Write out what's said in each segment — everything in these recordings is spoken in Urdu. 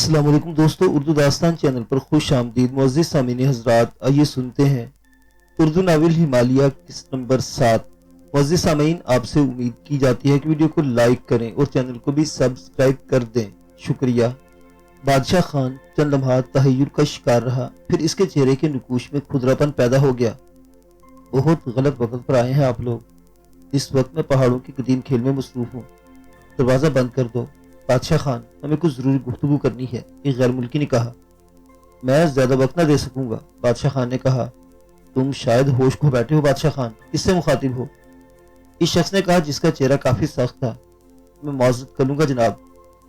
السلام علیکم دوستو، اردو داستان چینل پر خوش آمدید معزز سامعین حضرات۔ آئیے سنتے ہیں اردو ناول ہمالیہ قسط نمبر 7۔ معزز سامعین، آپ سے امید کی جاتی ہے کہ ویڈیو کو لائک کریں اور چینل کو بھی سبسکرائب کر دیں، شکریہ۔ بادشاہ خان چند لمحات تحیر کا شکار رہا، پھر اس کے چہرے کے نقوش میں کھدراپن پیدا ہو گیا۔ بہت غلط وقت پر آئے ہیں آپ لوگ، اس وقت میں پہاڑوں کے قدیم کھیل میں مصروف ہوں۔ دروازہ بند کر دو بادشاہ خان، ہمیں کچھ ضروری گفتگو کرنی ہے، ایک غیر ملکی نے کہا۔ میں زیادہ وقت نہ دے سکوں گا، بادشاہ خان نے کہا۔ تم شاید ہوش کھو بیٹھے ہو بادشاہ خان، کس سے مخاطب ہو؟ اس شخص نے کہا جس کا چہرہ کافی سخت تھا۔ میں معذرت کر لوں گا جناب،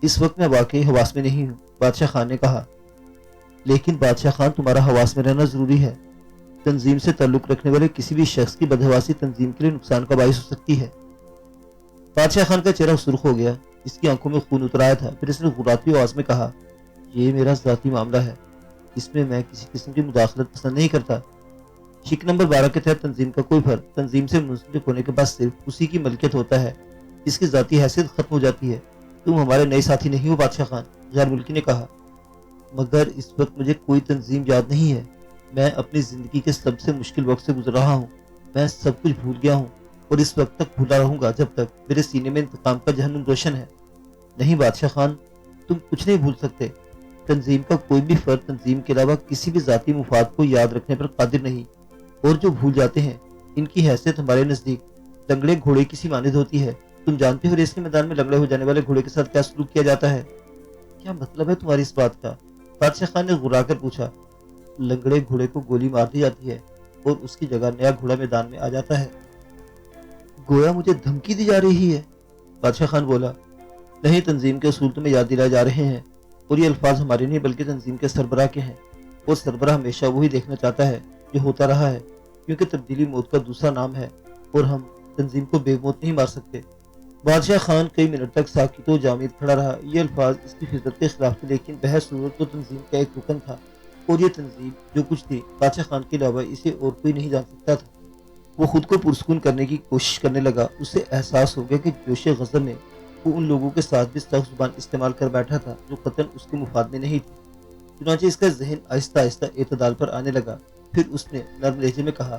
اس وقت میں واقعی حواس میں نہیں ہوں، بادشاہ خان نے کہا۔ لیکن بادشاہ خان، تمہارا حواس میں رہنا ضروری ہے۔ تنظیم سے تعلق رکھنے والے کسی بھی شخص کی بدحواسی تنظیم کے لیے نقصان کا باعث ہو سکتی ہے۔ بادشاہ خان کا چہرہ سرخ ہو گیا، اس کی آنکھوں میں خون اتر آیا تھا۔ پھر اس نے غراتی آواز میں کہا، یہ میرا ذاتی معاملہ ہے، اس میں کسی قسم کی مداخلت پسند نہیں کرتا۔ شک نمبر 12 کے تحت تنظیم کا کوئی فرد تنظیم سے منسلک ہونے کے بعد صرف اسی کی ملکیت ہوتا ہے جس کی ذاتی حیثیت ختم ہو جاتی ہے۔ تم ہمارے نئے ساتھی نہیں ہو بادشاہ خان، غیر ملکی نے کہا۔ مگر اس وقت مجھے کوئی تنظیم یاد نہیں ہے، میں اپنی زندگی کے سب سے مشکل وقت سے گزر رہا ہوں، میں سب کچھ بھول گیا ہوں اور اس وقت تک بھولا رہوں گا جب تک میرے سینے میں انتقام کا جہنم روشن ہے۔ نہیں بادشاہ خان، تم کچھ نہیں بھول سکتے۔ تنظیم کا کوئی بھی فرد تنظیم کے علاوہ کسی بھی ذاتی مفاد کو یاد رکھنے پر قادر نہیں، اور جو بھول جاتے ہیں ان کی حیثیت ہمارے نزدیک لنگڑے گھوڑے کی سی مانند ہوتی ہے۔ تم جانتے ہو ریس کے میدان میں لنگڑے ہو جانے والے گھوڑے کے ساتھ کیا سلوک کیا جاتا ہے؟ کیا مطلب ہے تمہاری اس بات کا؟ بادشاہ خان نے غرا کر پوچھا۔ لنگڑے گھوڑے کو گولی مار دی جاتی ہے اور اس کی جگہ نیا گھوڑا میدان میں آ جاتا ہے۔ گویا مجھے دھمکی دی جا رہی ہے، بادشاہ خان بولا۔ نہیں، تنظیم کے اصول تمہیں یاد دلائے جا رہے ہیں، اور یہ الفاظ ہمارے نہیں بلکہ تنظیم کے سربراہ کے ہیں، اور سربراہ ہمیشہ وہی دیکھنا چاہتا ہے جو ہوتا رہا ہے، کیونکہ تبدیلی موت کا دوسرا نام ہے، اور ہم تنظیم کو بے موت نہیں مار سکتے۔ بادشاہ خان کئی منٹ تک ساکت و جامد کھڑا رہا۔ یہ الفاظ اس کی فطرت کے خلاف تھے، لیکن بحث صورت تو تنظیم کا ایک رکن تھا، اور یہ تنظیم جو کچھ تھی بادشاہ خان کے علاوہ اسے اور کوئی نہیں جان سکتا تھا۔ وہ خود کو پرسکون کرنے کی کوشش کرنے لگا۔ اسے احساس ہو گیا کہ جوش غضب میں وہ ان لوگوں کے ساتھ بھی سخت زبان استعمال کر بیٹھا تھا جو قطعاً اس کے مفاد میں نہیں تھی۔ چنانچہ اس کا ذہن آہستہ آہستہ اعتدال پر آنے لگا۔ پھر اس نے نرم لہجے میں کہا،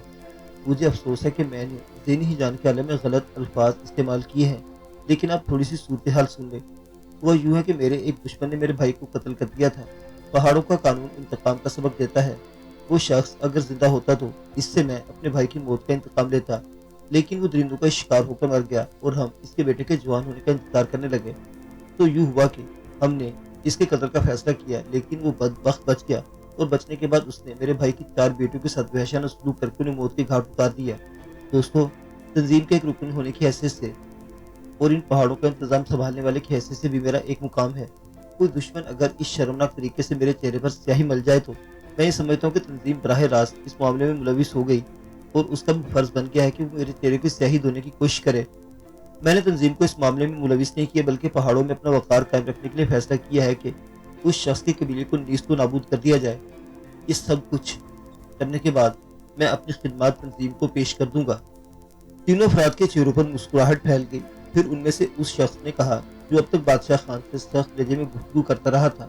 مجھے افسوس ہے کہ میں نے ذہنی ہی جان کے عالم میں غلط الفاظ استعمال کیے ہیں، لیکن آپ تھوڑی سی صورتحال سن لیں۔ وہ یوں ہے کہ میرے ایک دشمن نے میرے بھائی کو قتل کر دیا تھا۔ پہاڑوں کا قانون انتقام کا سبق دیتا ہے۔ وہ شخص اگر زندہ ہوتا تو اس سے میں اپنے بھائی کی موت کا انتقام لیتا، لیکن وہ درندوں کا شکار ہو کر مر گیا اور ہم اس کے بیٹے کے جوان ہونے کا انتظار کرنے لگے۔ تو یوں ہوا کہ ہم نے اس کے قتل کا فیصلہ کیا، لیکن وہ بدبخت بچ گیا، اور بچنے کے بعد اس نے میرے بھائی کی 4 بیٹیوں کے ساتھ وحشیانہ سلوک کر کے انہیں موت کے گھاٹ اتار دیا۔ دوستو، تنظیم کے ایک رکن ہونے کی حیثیت سے اور ان پہاڑوں کا انتظام سنبھالنے والے کی حیثیت سے بھی میرا ایک مقام ہے۔ کوئی دشمن اگر اس شرمناک طریقے سے میرے چہرے پر سیاہی مل جائے تو میں یہ سمجھتا ہوں کہ تنظیم براہ راست اس معاملے میں ملوث ہو گئی، اور اس کا بھی فرض بن گیا ہے کہ وہ میرے چہرے کی سیاہی دھونے کی کوشش کرے۔ میں نے تنظیم کو اس معاملے میں ملوث نہیں کیا، بلکہ پہاڑوں میں اپنا وقار قائم رکھنے کے لیے فیصلہ کیا ہے کہ اس شخص کے قبیلے کو نیست و نابود کر دیا جائے۔ یہ سب کچھ کرنے کے بعد میں اپنی خدمات تنظیم کو پیش کر دوں گا۔ تینوں افراد کے چہروں پر مسکراہٹ پھیل گئی۔ پھر ان میں سے اس شخص نے کہا جو اب تک بادشاہ خان سے سخت لہجے میں گفتگو کرتا رہا تھا،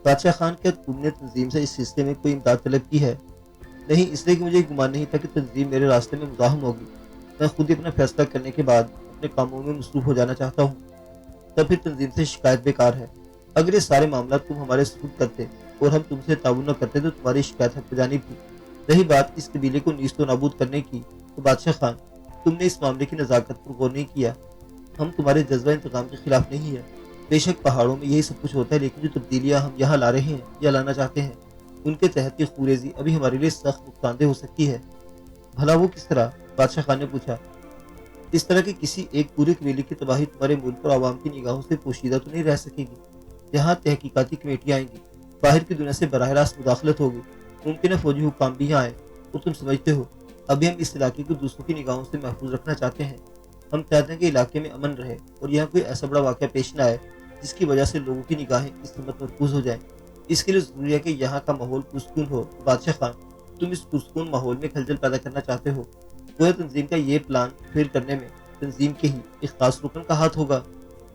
بادشاہ خان، کیا تم نے تنظیم سے اس سلسلے میں کوئی امداد طلب کی ہے؟ نہیں، اس لیے کہ مجھے گمان نہیں تھا کہ تنظیم میرے راستے میں مزاحم ہوگی۔ میں خود ہی اپنا فیصلہ کرنے کے بعد اپنے کاموں میں مصروف ہو جانا چاہتا ہوں۔ تب پھر تنظیم سے شکایت بیکار ہے۔ اگر یہ سارے معاملات تم ہمارے سپرد کرتے اور ہم تم سے تعاون نہ کرتے تو تمہاری شکایت حق بجانب تھی۔ رہی بات اس قبیلے کو نیست و نابود کرنے کی، تو بادشاہ خان، تم نے اس معاملے کی نزاکت پر غور نہیں کیا۔ ہم تمہارے جذبہ انتقام کے خلاف نہیں ہیں۔ بے شک پہاڑوں میں یہی سب کچھ ہوتا ہے، لیکن جو تبدیلیاں ہم یہاں لا رہے ہیں یا لانا چاہتے ہیں ان کے تحت کی خوریزی ابھی ہمارے لیے سخت نقصان دہ ہو سکتی ہے۔ بھلا وہ کس طرح؟ بادشاہ خان نے پوچھا۔ اس طرح کہ کسی ایک پورے قبیلے کی تباہی تمہارے ملک اور عوام کی نگاہوں سے پوشیدہ تو نہیں رہ سکے گی۔ یہاں تحقیقاتی کمیٹیاں آئیں گی، باہر کی دنیا سے براہ راست مداخلت ہوگی، ممکن ہے فوجی حکام بھی یہاں آئیں، اور تم سمجھتے ہو ابھی ہم اس علاقے کو دوسروں کی نگاہوں سے محفوظ رکھنا چاہتے ہیں۔ ہم چاہتے ہیں کہ علاقے میں امن رہے اور یہاں کوئی ایسا بڑا واقعہ پیش نہ آئے جس کی وجہ سے لوگوں کی نگاہیں اس سمت مرکوز ہو جائیں۔ اس کے لیے ضروری ہے کہ یہاں کا ماحول پرسکون ہو۔ بادشاہ خان، تم اس پرسکون ماحول میں خلجل پیدا کرنا چاہتے ہو؟ گویا تنظیم کا یہ پلان فیل کرنے میں تنظیم کے ہی ایک خاص رکن کا ہاتھ ہوگا۔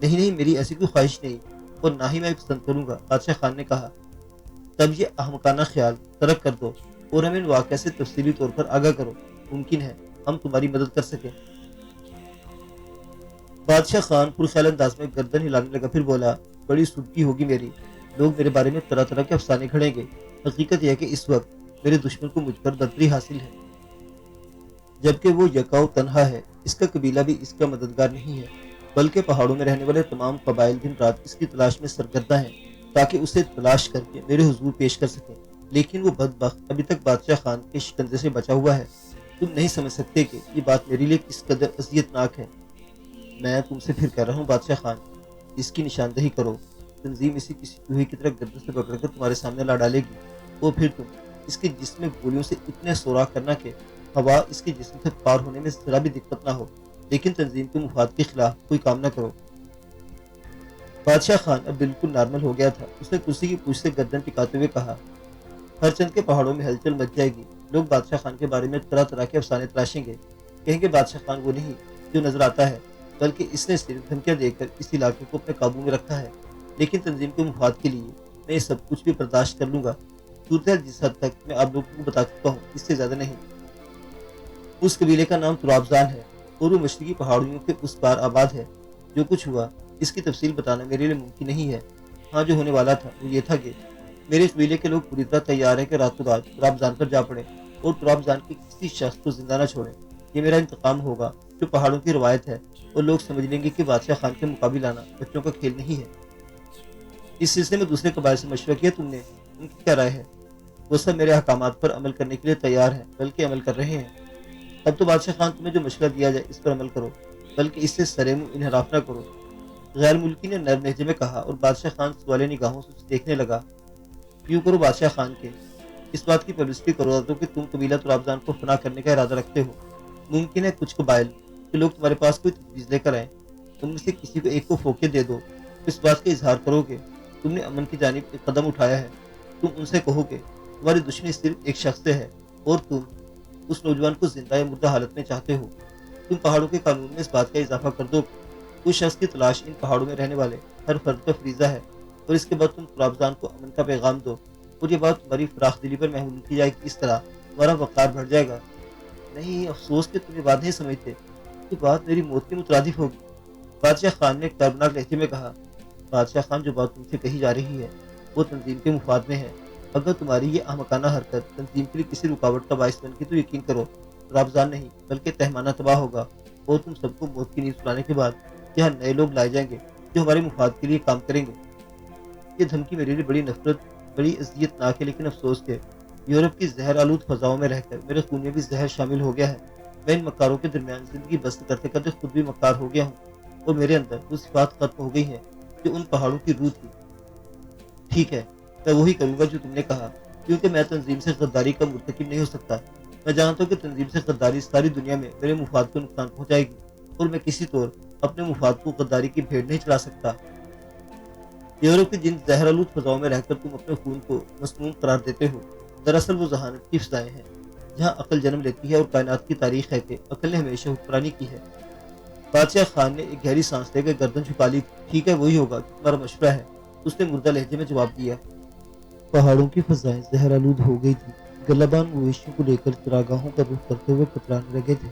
نہیں، میری ایسی کوئی خواہش نہیں۔ اور نہ ہی میں پسند کروں گا، بادشاہ خان نے کہا۔ تب یہ احمقانہ خیال ترک کر دو اور ہمیں ان واقعہ سے تفصیلی طور پر آگاہ کرو، ممکن ہے ہم تمہاری مدد کر سکیں۔ بادشاہ خان پرخیال انداز میں گردن ہلانے لگا، پھر بولا، بڑی سدکی ہوگی میری، لوگ میرے بارے میں طرح طرح کے افسانے کھڑیں گے۔ حقیقت یہ ہے کہ اس وقت میرے دشمن کو مجھ پر برتری حاصل ہے، جبکہ وہ یکاؤ تنہا ہے۔ اس کا قبیلہ بھی اس کا مددگار نہیں ہے، بلکہ پہاڑوں میں رہنے والے تمام قبائل دن رات اس کی تلاش میں سرگرداں ہیں تاکہ اسے تلاش کر کے میرے حضور پیش کر سکیں، لیکن وہ بدبخت ابھی تک بادشاہ خان کے شکنجے سے بچا ہوا ہے۔ تم نہیں سمجھ سکتے کہ یہ بات میرے لیے کس قدر اذیت ناک ہے۔ میں تم سے پھر کہہ رہا ہوں بادشاہ خان، اس کی نشاندہی کرو، تنظیم اسے کسی چوہے کی طرح گردن سے پکڑ کر تمہارے سامنے لا ڈالے گی، اور پھر تم اس کے جسم میں گولیوں سے اتنے سوراخ کرنا کہ ہوا اس کے جسم سے پار ہونے میں ذرا بھی دقت نہ ہو، لیکن تنظیم کے مفاد کے خلاف کوئی کام نہ کرو۔ بادشاہ خان اب بالکل نارمل ہو گیا تھا۔ اس نے کرسی کی پوچھ سے گردن ٹکاتے ہوئے کہا، ہر چند کے پہاڑوں میں ہلچل مچ جائے گی، لوگ بادشاہ خان کے بارے میں طرح طرح کے افسانے تراشیں گے، کہیں گے بادشاہ خان وہ نہیں جو نظر آتا ہے، بلکہ اس نے صرف دھمکیاں دے کر اس علاقے کو اپنے قابو میں رکھا ہے، لیکن تنظیم کے مفاد کے لیے میں یہ سب کچھ بھی برداشت کر لوں گا۔ صورتحال جس حد تک میں آپ لوگوں کو بتا چکا ہوں، اس سے زیادہ نہیں۔ اس قبیلے کا نام ترابزان ہے اور وہ مشرقی پہاڑیوں کے اس پار آباد ہے۔ جو کچھ ہوا اس کی تفصیل بتانا میرے لیے ممکن نہیں ہے۔ ہاں، جو ہونے والا تھا وہ یہ تھا کہ میرے قبیلے کے لوگ پوری طرح تیار ہیں کہ راتوں رات ترابزان پر جا پڑے اور ترابزان کے کسی شخص کو زندہ نہ چھوڑیں۔ یہ میرا انتقام ہوگا، جو پہاڑوں کی روایت ہے، اور لوگ سمجھ لیں گے کہ بادشاہ خان کے مقابلے لانا بچوں کا کھیل نہیں ہے۔ اس سلسلے میں دوسرے قبائل سے مشورہ کیا تم نے؟ ان کی کیا رائے ہے؟ وہ سب میرے احکامات پر عمل کرنے کے لیے تیار ہیں، بلکہ عمل کر رہے ہیں۔ اب تو بادشاہ خان تمہیں جو مشورہ دیا جائے اس پر عمل کرو، بلکہ اس سے سرے منہ انحراف نہ کرو، غیر ملکی نے نرم لہجے میں کہا، اور بادشاہ خان سوالے نگاہوں سے اسے دیکھنے لگا۔ یوں کرو بادشاہ خان کے، اس بات کی پبلسٹی کروا دو کہ تم قبیلہ ترابزان کو فنا کرنے کا ارادہ رکھتے ہو۔ ممکن ہے کچھ قبائل کے لوگ تمہارے پاس کوئی تجویز لے کر آئیں، تم میں سے کسی کو ایک کو فوقیت دے دو، اس بات کا اظہار کرو کہ تم نے امن کی جانب ایک قدم اٹھایا ہے۔ تم ان سے کہو کہ تمہاری دشمنی صرف ایک شخص سے ہے اور تم اس نوجوان کو زندہ یا مردہ حالت میں چاہتے ہو۔ تم پہاڑوں کے قانون میں اس بات کا اضافہ کر دو کہ اس شخص کی تلاش ان پہاڑوں میں رہنے والے ہر فرد کا فریضہ ہے، اور اس کے بعد تم ترابزان کو امن کا پیغام دو، اور یہ بات تمہاری فراخ دلی پر محمول کی جائے کہ اس طرح تمہارا وقار بڑھ جائے گا۔ نہیں، افسوس کہ تم یہ بات نہیں سمجھتے، یہ بات میری موت کے مترادف ہوگی، بادشاہ خان نے کربناک لہجے میں کہا۔ بادشاہ خان، جو بات تم سے کہی جا رہی ہے وہ تنظیم کے مفاد میں ہے۔ اگر تمہاری یہ احمقانہ حرکت تنظیم کے لیے کسی رکاوٹ کا باعث بن گئی تو یقین کرو، رابضان نہیں بلکہ تہمانہ تباہ ہوگا، اور تم سب کو موت کی نیند سنانے کے بعد یہاں نئے لوگ لائے جائیں گے جو ہمارے مفاد کے لیے کام کریں گے۔ یہ دھمکی میرے لیے بڑی نفرت، بڑی اذیت ناک ہے، لیکن افسوس کہ یورپ کی زہر آلود فضاؤں میں رہ کر میرے خون میں بھی زہر شامل ہو گیا ہے۔ میں ان مکاروں کے درمیان زندگی بسر کرتے کرتے خود بھی مکار ہو گیا ہوں، اور میرے اندر وہ صفات ختم ہو گئی ہیں جو ان پہاڑوں کی روح تھی۔ ٹھیک ہے، میں وہی کروں گا جو تم نے کہا، کیونکہ میں تنظیم سے غداری کا مرتکب نہیں ہو سکتا۔ میں جانتا ہوں کہ تنظیم سے غداری ساری دنیا میں میرے مفاد کو نقصان پہنچائے گی، اور میں کسی طور اپنے مفاد کو غداری کی بھیڑ نہیں چڑھا سکتا۔ یورپ کی جن زہر آلود فضاؤں میں رہ کر تم اپنے خون کو مسموم قرار دیتے ہو، دراصل وہ ذہانت کی فضائیں ہیں جہاں عقل جنم لیتی ہے، اور کائنات کی تاریخ ہے کہ عقل نے ہمیشہ حکمرانی کی ہے۔ بادشاہ خان نے ایک گہری سانس لے کر گردن جھکا لی۔ ٹھیک ہے، وہی ہوگا جو تمہارا مشورہ ہے، اس نے مردہ لہجے میں جواب دیا۔ پہاڑوں کی فضائیں زہر آلود ہو گئی تھی، گلابان مویشیوں کو لے کر چراگاہوں کا رخ کرتے ہوئے کترانے لگے تھے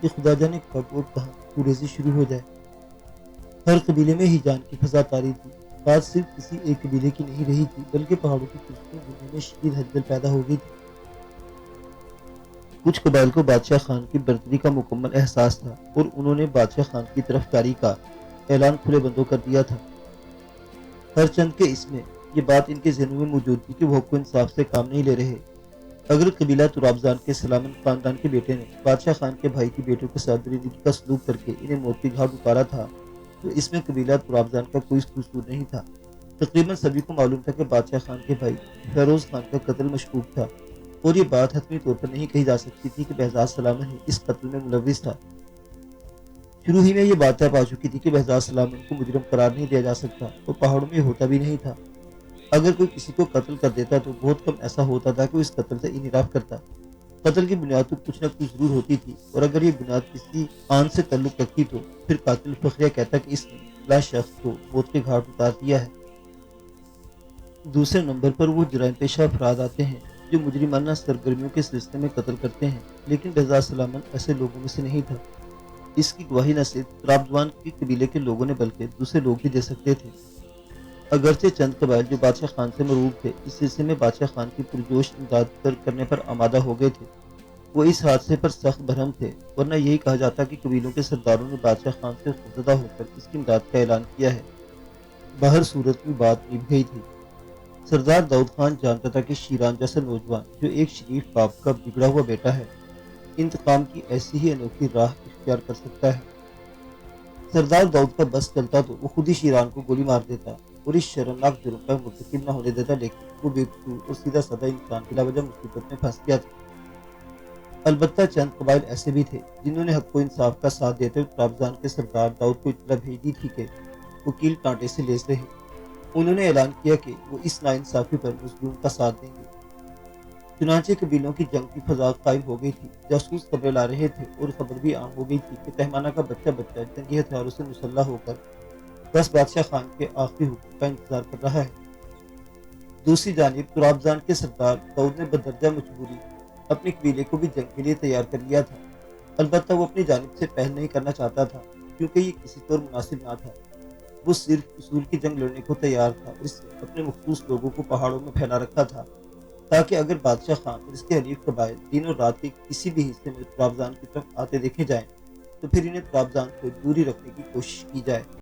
کہ خدا جانے کب اور کہاں کوریزی شروع ہو جائے۔ ہر قبیلے میں ہی جان کی فضا طاری تھی۔ بات صرف کسی ایک قبیلے کی نہیں رہی تھی، بلکہ پہاڑوں کی خوشبو دنیا میں شدید ہلچل پیدا ہو گئی تھی۔ کچھ قبائل کو بادشاہ خان کی برتری کا مکمل احساس تھا، اور انہوں نے بادشاہ خان کی طرف کاری کا اعلان کھلے بندوں کر دیا تھا۔ ہر چند کے اس میں یہ بات ان کے ذہنوں میں موجود تھی کہ وہ حق و انصاف سے کام نہیں لے رہے۔ اگر قبیلہ ترابزان کے سلامن خاندان کے بیٹے نے بادشاہ خان کے بھائی کی بیٹوں کے ساتھ درندگی کا سلوک کر کے انہیں موت کی گھاٹ اتارا تھا، تو اس میں قبیلہ ترابزان کا کوئی قصور نہیں تھا۔ تقریباً سبھی کو معلوم تھا کہ بادشاہ خان کے بھائی فیروز خان کا قتل مشکوک تھا، اور یہ بات حتمی طور پر نہیں کہی جا سکتی تھی کہ بہزاد سلامن ہی اس قتل میں ملوث تھا۔ شروع ہی میں یہ بات طے پا چکی تھی کہ بہزاد سلامن کو مجرم قرار نہیں دیا جا سکتا، اور پہاڑوں میں ہوتا بھی نہیں تھا۔ اگر کوئی کسی کو قتل کر دیتا تو بہت کم ایسا ہوتا تھا کہ وہ اس قتل سے انحراف کرتا۔ قتل کی بنیاد تو کچھ نہ کچھ ضرور ہوتی تھی، اور اگر یہ بنیاد کسی آن سے تعلق رکھتی تو پھر قاتل فخریہ کہتا کہ اس نے فلاں شخص کو موت کے گھاٹ اتار دیا ہے۔ دوسرے نمبر پر وہ جرائم پیشہ افراد آتے ہیں جو مجرمانہ سرگرمیوں کے سلسلے میں قتل کرتے ہیں، لیکن رضا سلامن ایسے لوگوں میں سے نہیں تھا۔ اس کی گواہی نہ صرف ترابزوان کے قبیلے کے لوگوں نے بلکہ دوسرے لوگ بھی دے سکتے تھے۔ اگرچہ چند قبائل جو بادشاہ خان سے مرعوب تھے اس سلسلے میں بادشاہ خان کی پرجوش امداد کرنے پر آمادہ ہو گئے تھے، وہ اس حادثے پر سخت برہم تھے، ورنہ یہی کہا جاتا کہ قبیلوں کے سرداروں نے بادشاہ خان سے خوفزدہ ہو کر اس کی امداد کا اعلان کیا ہے۔ باہر صورت میں بات نبھ گئی تھی۔ سردار داؤد خان جانتا تھا کہ شیران جیسا نوجوان جو ایک شریف باپ کا بگڑا ہوا بیٹا ہے، انتقام کی ایسی ہی انوکھی راہ اختیار کر سکتا ہے۔ سردار داؤد کا بس چلتا تو وہ خود ہی شیران کو گولی مار دیتا اور اس شرمناک جرم کا مرتکب نہ ہونے دیتا، لیکن وہ بے قصور اور سیدھا سادہ انسان بلا وجہ مصیبت میں پھنس گیا تھا۔ البتہ چند قبائل ایسے بھی تھے جنہوں نے حق و انصاف کا ساتھ دیتے ہوئے ترابزان کے سردار داؤد کو اطلاع بھیج دی تھی کہ وکیل کانٹے سے لیس رہے۔ انہوں نے اعلان کیا کہ وہ اس ناانصافی پر مظلوم کا ساتھ دیں گے۔ چنانچہ قبیلوں کی جنگ کی فضا قائم ہو گئی تھی، جاسوس خبریں لا رہے تھے اور خبر بھی عام ہو گئی تھی کہ تہمانہ کا بچہ جنگی ہتھیاروں سے مسلح ہو کر بس بادشاہ خان کے آخری حکم کا انتظار کر رہا ہے۔ دوسری جانب ترابزان کے سردار داؤد نے بدرجہ مجبوری اپنے قبیلے کو بھی جنگ کے لیے تیار کر لیا تھا، البتہ وہ اپنی جانب سے پہل نہیں کرنا چاہتا تھا کیونکہ یہ کسی طور مناسب نہ تھا۔ وہ صرف اصول کی جنگ لڑنے کو تیار تھا اور اس نے اپنے مخصوص لوگوں کو پہاڑوں میں پھیلا رکھا تھا تاکہ اگر بادشاہ خان اور اس کے حریف قبائل دن اور رات کے کسی بھی حصے میں ترابزان کی طرف آتے دیکھے جائیں تو پھر انہیں ترابزان سے دوری رکھنے کی کوشش کی جائے۔